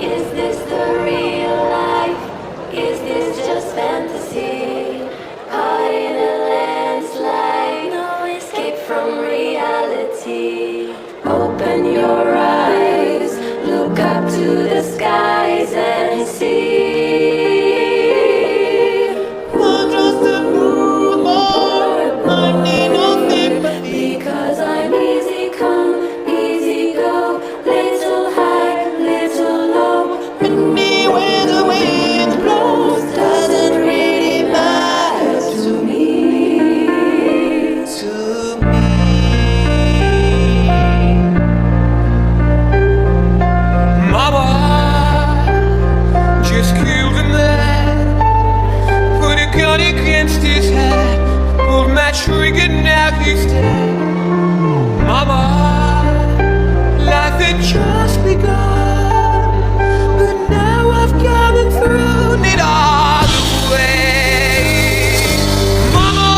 Is this the real life? Is this just fantasy? Caught in a landslide, no escape from reality. Open your eyes, look up to the skies and see. I'm just a poor boy, I need no sympathy. Because I'm easy come, easy go, little high, little low. Anywhere the wind blows doesn't really matter to me. Mama just killed a man, put a gun against his head, pulled my trigger, now he's dead. Mama, life had just begun, but now I've come and thrown it all away. Mama,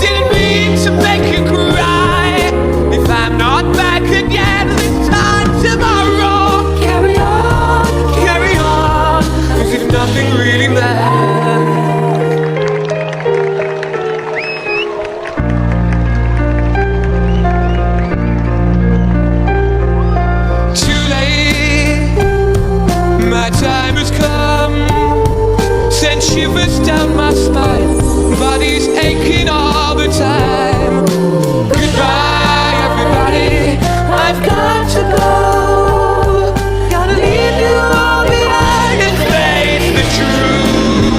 didn't mean to make you cry. If I'm not back again this time tomorrow, carry on, as if nothing really matters. Too late, my time has come, sent shivers down my spine, body's aching all the time. Goodbye, everybody, I've got to go. Gotta leave you all behind and face the truth.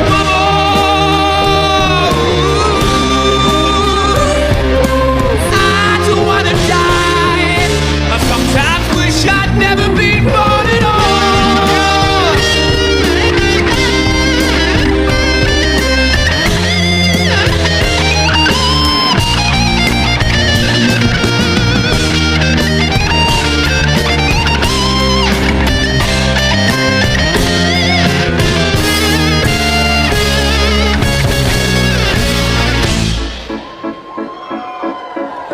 Mama, I don't wanna die. I sometimes wish I'd never been born at all.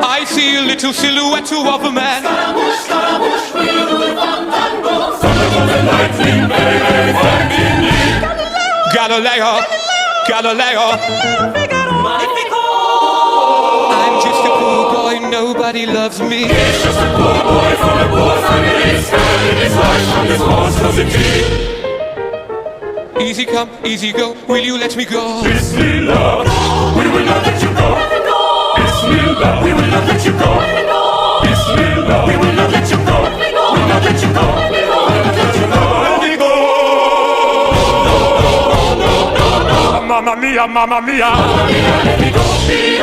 I see a little silhouette of a man. Galileo, Galileo. I'm just a poor boy, nobody loves me. He's just a poor boy from a poor family, sparing his life from this monstrosity. Easy come, easy go, will you let me go? Bismillah, we will not let you go. Bismillah, we will not let you go. Bismillah, we will not let you go. We will not let you go. We will not let you go. Let me go. No, no, no, no, no, no. Mamma mia, mamma mia. Mamma mia, let me go. Be a